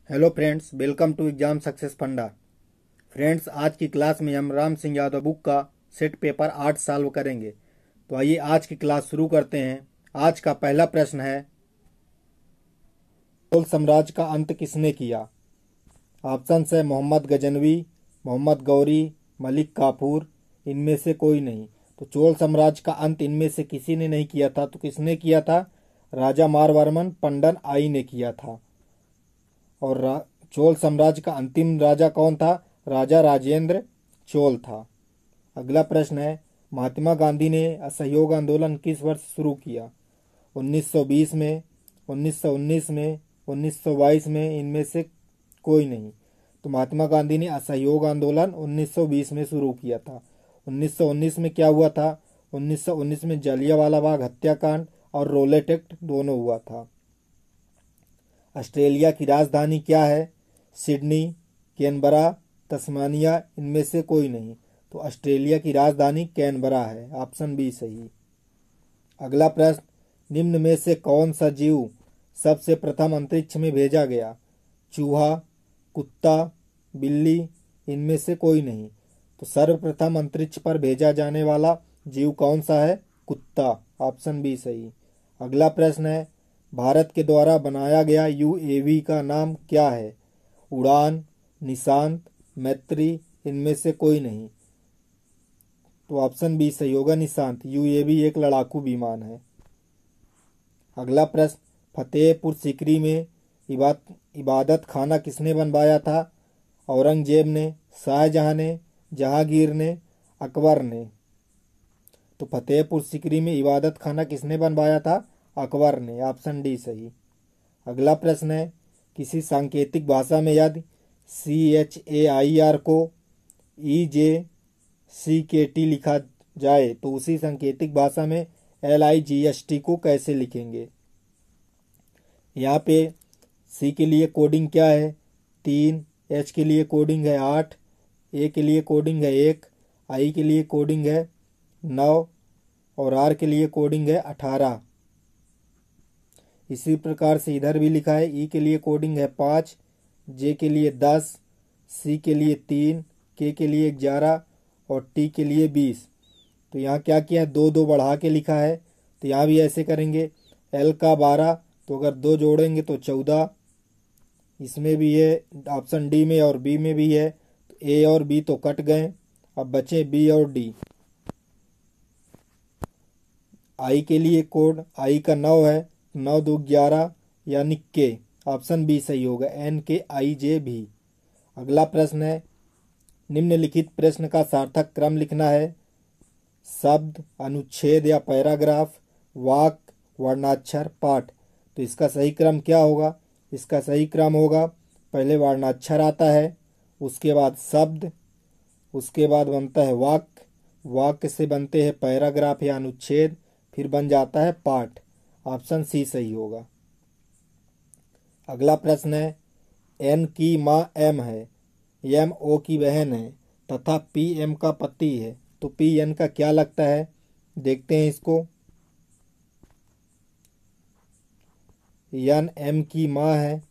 Hello friends, welcome to exam success funda. Friends, आज की class में हम राम सिंह यादव बुक का सेट पेपर 8 सॉल्व करेंगे। तो आइए आज की क्लास शुरू करते हैं। आज का पहला प्रश्न है, चोल साम्राज्य का अंत किसने किया? ऑप्शन है मोहम्मद गजनवी, मोहम्मद गौरी, मलिक काफूर, इनमें से कोई नहीं। तो चोल साम्राज्य का अंत इनमें से किसी ने नहीं किया था। तो किसने किया था? राजा मारवर्मन पंडन आई ने किया था। और चोल साम्राज्य का अंतिम राजा कौन था? राजा राजेंद्र चोल था। अगला प्रश्न है, महात्मा गांधी ने असहयोग आंदोलन किस वर्ष शुरू किया? 1920 में, 1919 में, 1922 में, इनमें से कोई नहीं। तो महात्मा गांधी ने असहयोग आंदोलन 1920 में शुरू किया था। 1919 में क्या हुआ था? 1919 में जलियांवाला बाग हत्याकांड और रोलेट एक्ट दोनों हुआ था। ऑस्ट्रेलिया की राजधानी क्या है? सिडनी, कैनबरा, तस्मानिया, इनमें से कोई नहीं। तो ऑस्ट्रेलिया की राजधानी कैनबरा है। ऑप्शन बी सही। अगला प्रश्न, निम्न में से कौन सा जीव सबसे प्रथम अंतरिक्ष में भेजा गया? चूहा, कुत्ता, बिल्ली, इनमें से कोई नहीं। तो सर्वप्रथम अंतरिक्ष पर भेजा जाने वाला जीव कौन सा है? कुत्ता। ऑप्शन बी सही। अगला प्रश्न है, भारत के द्वारा बनाया गया यूएवी का नाम क्या है? उड़ान, निशांत, मैत्री, इनमें से कोई नहीं। तो ऑप्शन बी सही होगा, निशांत। यूएवी एक लड़ाकू विमान है। अगला प्रश्न, फतेहपुर सीकरी में इबादत खाना किसने बनवाया था? औरंगजेब ने, शाहजहां ने, जहांगीर ने, अकबर ने। तो फतेहपुर सीकरी में इबादत खाना किसने बनवाया था? अकबर ने। ऑप्शन डी सही। अगला प्रश्न है, किसी सांकेतिक भाषा में यदि CHAIR को EJCKT लिखा जाए तो उसी सांकेतिक भाषा में LIGST को कैसे लिखेंगे? यहाँ पे C के लिए कोडिंग क्या है? 3, H के लिए कोडिंग है 8, A के लिए कोडिंग है 1, I के लिए कोडिंग है 9 और R के लिए कोडिंग है 18। इसी प्रकार से इधर भी लिखा है, E के लिए कोडिंग है 5, J के लिए 10, C के लिए 3, K के लिए 11 और T के लिए 20। तो यहाँ क्या किया है? 2 बढ़ा के लिखा है। तो यहाँ भी ऐसे करेंगे। L का 12, तो अगर 2 जोड़ेंगे तो 14। इसमें भी है, ऑप्शन डी में और बी में भी है। तो A और B तो कट गए, अब बचे B और D। I के लिए कोड I का 9 है, 9 2 11 यानी के। ऑप्शन बी सही होगा, NKIJ भी। अगला प्रश्न है, निम्नलिखित प्रश्न का सार्थक क्रम लिखना है। शब्द, अनुच्छेद या पैराग्राफ, वाक्य, वर्णाक्षर, पाठ। तो इसका सही क्रम क्या होगा? इसका सही क्रम होगा, पहले वर्णाक्षर आता है, उसके बाद शब्द, उसके बाद बनता है वाक्य, वाक्य से बनते हैं पैराग्राफ या अनुच्छेद, फिर बन जाता है पाठ। ऑप्शन सी सही होगा। अगला प्रश्न है, N की माँ M है, M O की बहन है तथा P M का पति है। तो P N का क्या लगता है? देखते हैं इसको। N M की माँ है,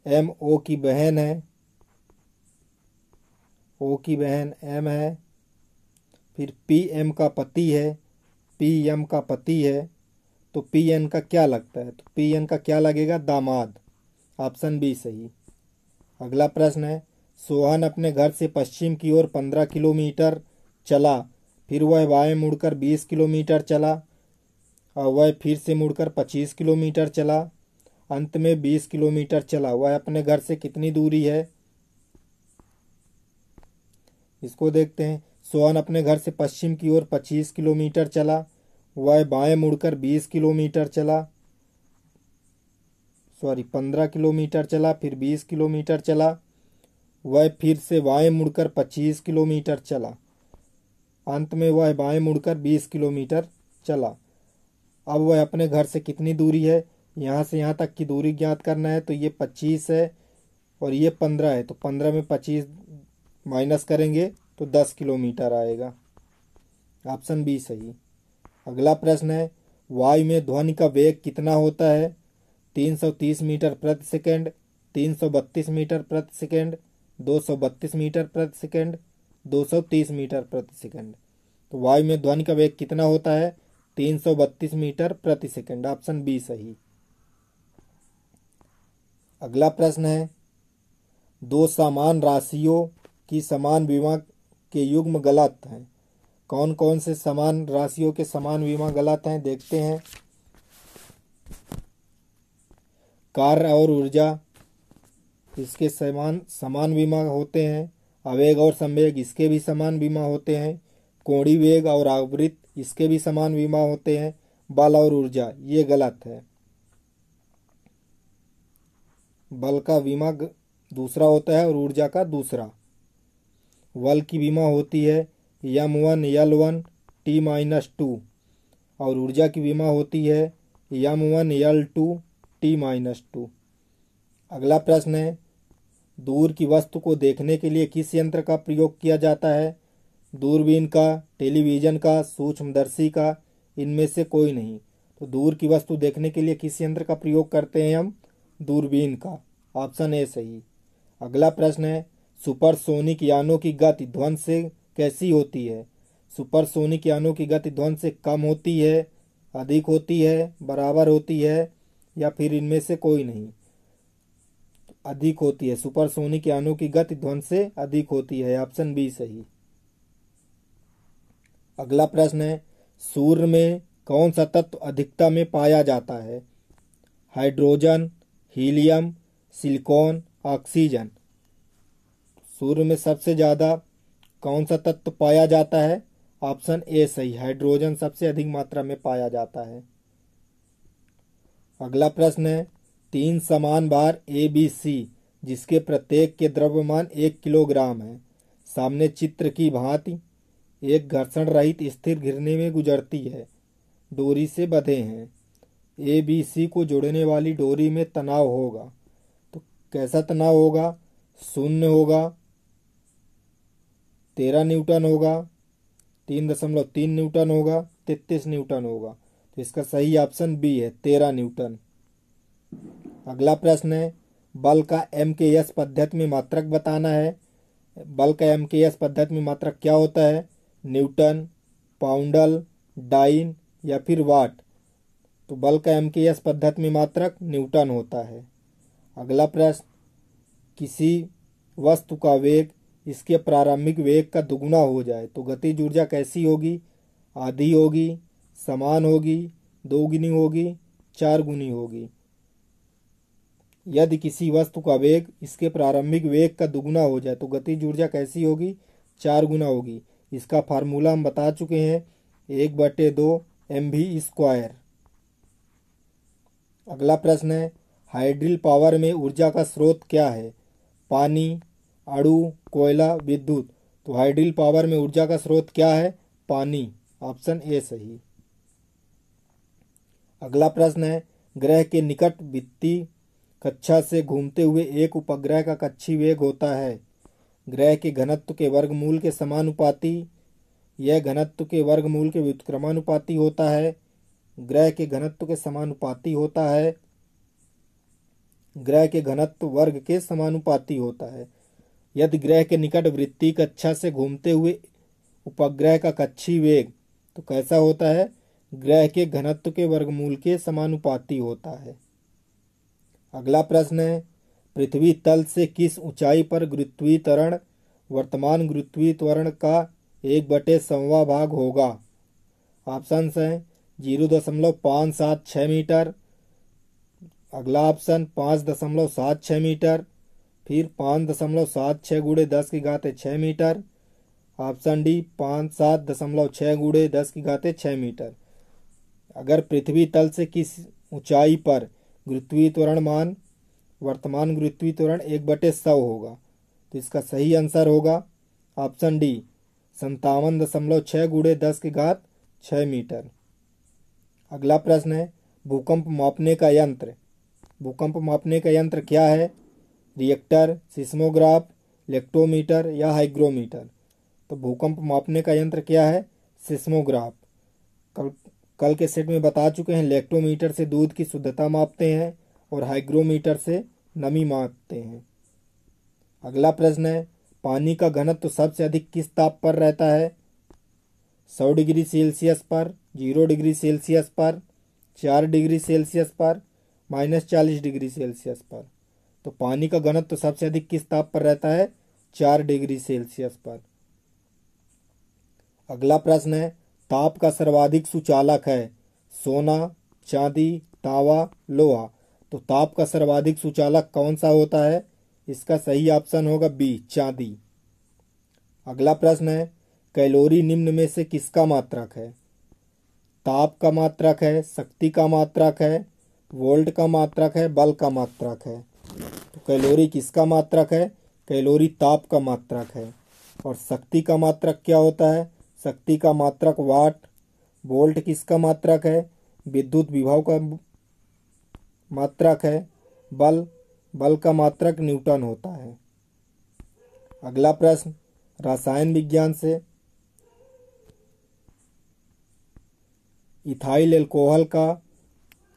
M O की बहन है, O की बहन M है, फिर P M का पति है, P M का पति है। तो P N का क्या लगता है? तो P N का क्या लगेगा? दामाद। ऑप्शन बी सही। अगला प्रश्न है, सोहन अपने घर से पश्चिम की ओर 15 किलोमीटर चला, फिर वह बाएं मुड़कर 20 किलोमीटर चला और वह फिर से मुड़कर 25 किलोमीटर चला, अंत में 20 किलोमीटर चला। वह अपने घर से कितनी दूरी है? इसको देखते हैं। सोहन अपने घर से पश्चिम की ओर 25 किलोमीटर चला, वह बाएं मुड़कर 20 किलोमीटर चला, 15 किलोमीटर चला, फिर 20 किलोमीटर चला, वह फिर से बाएं मुड़कर 25 किलोमीटर चला, अंत में वह बाएं मुड़कर 20 किलोमीटर चला। अब वह अपने घर से कितनी दूरी है? यहाँ से यहाँ तक की दूरी ज्ञात करना है। तो ये 25 है और ये 15 है। तो 15 में 25 माइनस करेंगे तो 10 किलोमीटर आएगा। ऑप्शन बी सही। अगला प्रश्न है, वायु में ध्वनि का वेग कितना होता है? 330 मीटर प्रति सेकंड, 332 मीटर प्रति सेकंड, 232 मीटर प्रति सेकंड, 230 मीटर प्रति सेकंड। तो वायु में ध्वनि का वेग कितना होता है? 332 मीटर प्रति सेकंड। ऑप्शन बी सही। अगला प्रश्न है, दो समान राशियों की समान विमा के युग्म गलत हैं। कौन कौन से समान राशियों के समान विमा गलत हैं, देखते हैं। कार्य और ऊर्जा, इसके समान विमा होते हैं। आवेग और संवेग, इसके भी समान विमा होते हैं। कोणीय वेग और आवृत्त, इसके भी समान विमा होते हैं। बल और ऊर्जा, ये गलत है। बल का विमा दूसरा होता है और ऊर्जा का दूसरा। बल की विमा होती है M1 L1 T-2 और ऊर्जा की विमा होती है M1 L2 T-2। अगला प्रश्न है, दूर की वस्तु को देखने के लिए किस यंत्र का प्रयोग किया जाता है? दूरबीन का, टेलीविज़न का, सूक्ष्मदर्शी का, इनमें से कोई नहीं। तो दूर की वस्तु देखने के लिए किस यंत्र का प्रयोग करते हैं हम? दूरबीन का। ऑप्शन ए सही। अगला प्रश्न है, सुपरसोनिक यानों की गति ध्वनि से कैसी होती है? सुपरसोनिक यानों की गति ध्वनि से कम होती है, अधिक होती है, बराबर होती है, या फिर इनमें से कोई नहीं? अधिक होती है। सुपरसोनिक यानों की गति ध्वनि से अधिक होती है। ऑप्शन बी सही। अगला प्रश्न है, सूर्य में कौन सा तत्व अधिकता में पाया जाता है? Hydrogen, helium, silicon, oxygen. सूर्य में सबसे ज़्यादा कौन सा तत्व पाया जाता है? ऑप्शन ए सही, हाइड्रोजन सबसे अधिक मात्रा में पाया जाता है। अगला प्रश्न है, तीन समान भार ABC जिसके प्रत्येक के द्रव्यमान 1 किलोग्राम है, सामने चित्र की भांति एक घर्षण रहित स्थिर घिरनी में गुजरती है, डोरी से बंधे हैं। ABC को जोड़ने वाली डोरी में तनाव होगा, तो कैसा तनाव होगा? 0 होगा, 13 न्यूटन होगा, 3.3 न्यूटन होगा, 33 न्यूटन होगा। तो इसका सही ऑप्शन बी है, 13 न्यूटन। अगला प्रश्न है, बल का MKS पद्धति में मात्रक बताना है। बल का MKS पद्धति में मात्रक क्या होता है? न्यूटन, पाउंडल, डाइन या फिर वाट। तो बल का MKS पद्धति में मात्रक न्यूटन होता है। अगला प्रश्न, किसी वस्तु का वेग इसके प्रारंभिक वेग का दुगुना हो जाए तो गतिज ऊर्जा कैसी होगी? आधी होगी, समान होगी, दोगुनी होगी, 4 गुनी होगी। यदि किसी वस्तु का वेग इसके प्रारंभिक वेग का दुगुना हो जाए तो गतिज ऊर्जा कैसी होगी? 4 गुना होगी। इसका फार्मूला हम बता चुके हैं, 1/2 mv²। अगला प्रश्न है, हाइड्रिल पावर में ऊर्जा का स्रोत क्या है? पानी, अणु, कोयला, विद्युत। तो हाइड्रिल पावर में ऊर्जा का स्रोत क्या है? पानी। ऑप्शन ए सही। अगला प्रश्न है, ग्रह के निकट वित्तीय कक्षा से घूमते हुए एक उपग्रह का कक्षीय वेग होता है ग्रह के घनत्व के वर्गमूल के समानुपाती। यह घनत्व के वर्गमूल के व्युत्क्रमानुपाती होता है। ग्रह के घनत्व के समानुपाती होता है। ग्रह के घनत्व वर्ग के समानुपाती होता है। यदि ग्रह के निकट वृत्तीय कक्षा से घूमते हुए उपग्रह का कक्षीय वेग तो कैसा होता है? ग्रह के घनत्व के वर्गमूल के समानुपाती होता है। अगला प्रश्न है, पृथ्वी तल से किस ऊंचाई पर गुरुत्वीय त्वरण वर्तमान गुरुत्वीय त्वरण का 1/7वां भाग होगा? ऑप्शन हैं 0.576 मीटर, अगला ऑप्शन 5.76 मीटर, फिर 5.76 गुणे 10⁻6 मीटर, ऑप्शन डी 7.6 गुणे 10⁻6 मीटर। अगर पृथ्वी तल से किस ऊंचाई पर गुरुत्वीय त्वरण मान वर्तमान गुरुत्वीय त्वरण 1/100 होगा, तो इसका सही आंसर होगा ऑप्शन डी 57.6 गुणे 10⁻6 मीटर। अगला प्रश्न है, भूकंप मापने का यंत्र। भूकंप मापने का यंत्र क्या है? रिएक्टर, सिस्मोग्राफ, लेक्टोमीटर या हाइग्रोमीटर। तो भूकंप मापने का यंत्र क्या है? सिस्मोग्राफ। कल के सेट में बता चुके हैं, लेक्टोमीटर से दूध की शुद्धता मापते हैं और हाइग्रोमीटर से नमी मापते हैं। अगला प्रश्न है, पानी का घनत्व तो सबसे अधिक किस ताप पर रहता है? 100 डिग्री सेल्सियस पर, 0 डिग्री सेल्सियस पर, 4 डिग्री सेल्सियस पर, -40 डिग्री सेल्सियस पर। तो पानी का घनत्व तो सबसे अधिक किस ताप पर रहता है? 4 डिग्री सेल्सियस पर। अगला प्रश्न है, ताप का सर्वाधिक सुचालक है सोना, चांदी, तांबा, लोहा। तो ताप का सर्वाधिक सुचालक कौन सा होता है? इसका सही ऑप्शन होगा बी, चांदी। अगला प्रश्न है, कैलोरी निम्न में से किसका मात्रक है? ताप का मात्रक है, शक्ति का मात्रक है, वोल्ट का मात्रक है, बल का मात्रक है। तो कैलोरी किसका मात्रक है? कैलोरी ताप का मात्रक है। और शक्ति का मात्रक क्या होता है? शक्ति का मात्रक वाट। वोल्ट किसका मात्रक है? विद्युत विभव का मात्रक है। बल का मात्रक न्यूटन होता है। अगला प्रश्न, रसायन विज्ञान से, इथाइल अल्कोहल का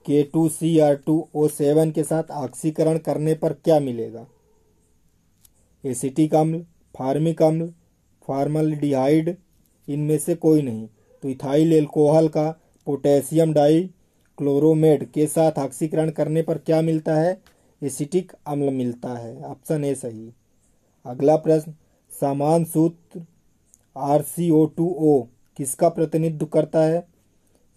K2Cr2O7 के साथ ऑक्सीकरण करने पर क्या मिलेगा? एसिटिक अम्ल, फार्मिक अम्ल, फॉर्मल्डिहाइड, इनमें से कोई नहीं। तो इथाइल अल्कोहल का पोटेशियम डाई क्लोरोमेट के साथ ऑक्सीकरण करने पर क्या मिलता है? एसिटिक अम्ल मिलता है। ऑप्शन ए सही। अगला प्रश्न, समान सूत्र RCO2O किसका प्रतिनिधित्व करता है?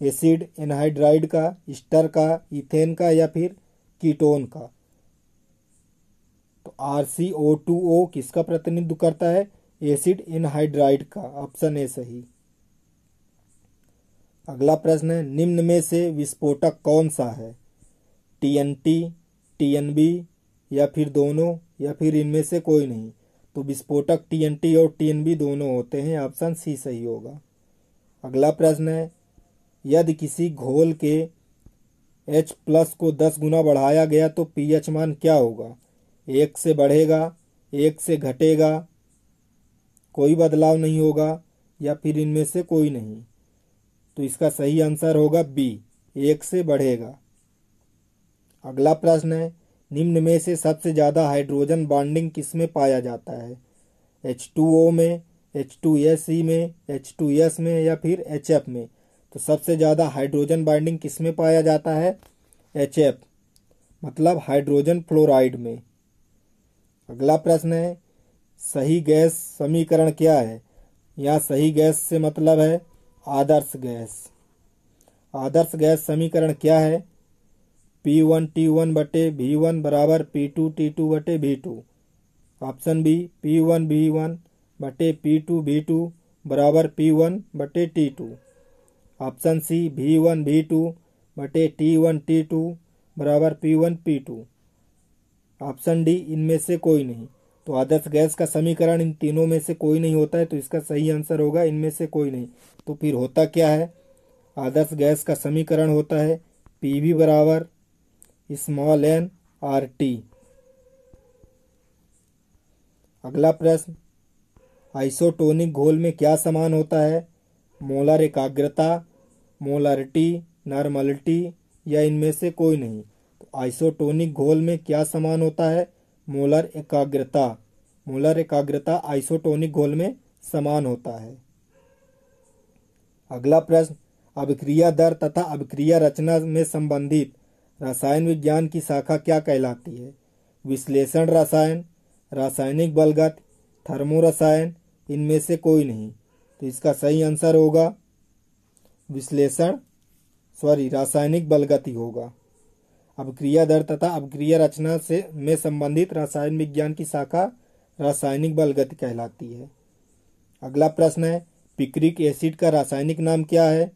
एसिड एनहाइड्राइड का, ईस्टर का, इथेन का या फिर कीटोन का? तो RCO2O किसका प्रतिनिधित्व करता है? एसिड एनहाइड्राइड का। ऑप्शन ए सही। अगला प्रश्न है, निम्न में से विस्फोटक कौन सा है? TNT, TNB या फिर दोनों या फिर इनमें से कोई नहीं? तो विस्फोटक TNT और TNB दोनों होते हैं। ऑप्शन सी सही होगा। अगला प्रश्न है, यदि किसी घोल के H+ को 10 गुना बढ़ाया गया तो pH मान क्या होगा? 1 से बढ़ेगा, 1 से घटेगा, कोई बदलाव नहीं होगा या फिर इनमें से कोई नहीं? तो इसका सही आंसर होगा बी, 1 से बढ़ेगा। अगला प्रश्न है, निम्न में से सबसे ज़्यादा हाइड्रोजन बॉन्डिंग किस में पाया जाता है? H2O में, H2SE में, H2S में या फिर HF में? तो सबसे ज़्यादा हाइड्रोजन बॉन्डिंग किस में पाया जाता है? HF, मतलब हाइड्रोजन फ्लोराइड में। अगला प्रश्न है, सही गैस समीकरण क्या है? यहाँ सही गैस से मतलब है आदर्श गैस। आदर्श गैस समीकरण क्या है? P1T1/V1 बराबर P2T2/V2। ऑप्शन बी, P1V1/P2V2 बराबर P1/T2। ऑप्शन सी, V1V2/T1T2 बराबर P1P2। ऑप्शन डी, इनमें से कोई नहीं। तो आदर्श गैस का समीकरण इन तीनों में से कोई नहीं होता है, तो इसका सही आंसर होगा इनमें से कोई नहीं। तो फिर होता क्या है? आदर्श गैस का समीकरण होता है PV बराबर n RT। अगला प्रश्न, आइसोटोनिक घोल में क्या समान होता है? मोलर एकाग्रता, मोलरिटी, नॉर्मलिटी या इनमें से कोई नहीं? तो आइसोटोनिक घोल में क्या समान होता है? मोलर एकाग्रता। मोलर एकाग्रता आइसोटोनिक घोल में समान होता है। अगला प्रश्न, अभिक्रिया दर तथा अभिक्रिया रचना में संबंधित रसायन विज्ञान की शाखा क्या कहलाती है? विश्लेषण रसायन, रासायनिक बलगत, थर्मोरसायन, इनमें से कोई नहीं? तो इसका सही आंसर होगा रासायनिक बलगत ही होगा। अभिक्रिया दर तथा अभिक्रिया रचना से में संबंधित रसायन विज्ञान की शाखा रासायनिक बलगत कहलाती है। अगला प्रश्न है, पिक्रिक एसिड का रासायनिक नाम क्या है?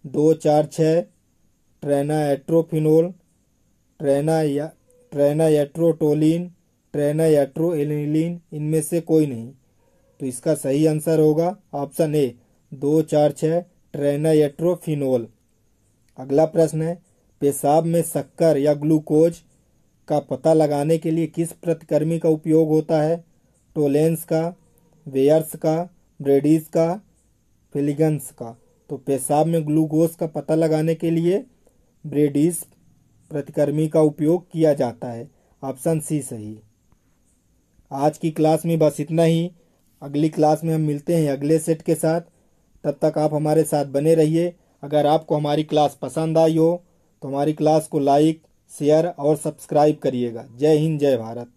2,4,6 ट्रेनाएट्रोफिनोल, ट्रेनाएट्रोटोलिन, ट्रेनाएट्रोएनिलीन, इनमें से कोई नहीं? तो इसका सही आंसर होगा ऑप्शन ए, 2,4,6 ट्रेनाएट्रोफिनोल। अगला प्रश्न है, पेशाब में शक्कर या ग्लूकोज का पता लगाने के लिए किस प्रतिकर्मी का उपयोग होता है? टोलेंस का, वेयर्स का, ब्रेडीज का, फिलिगन्स का? तो पेशाब में ग्लूकोज का पता लगाने के लिए ब्रेडीज प्रतिकृति का उपयोग किया जाता है। ऑप्शन सी सही। आज की क्लास में बस इतना ही। अगली क्लास में हम मिलते हैं अगले सेट के साथ। तब तक आप हमारे साथ बने रहिए। अगर आपको हमारी क्लास पसंद आई हो तो हमारी क्लास को लाइक, शेयर और सब्सक्राइब करिएगा। जय हिंद, जय भारत।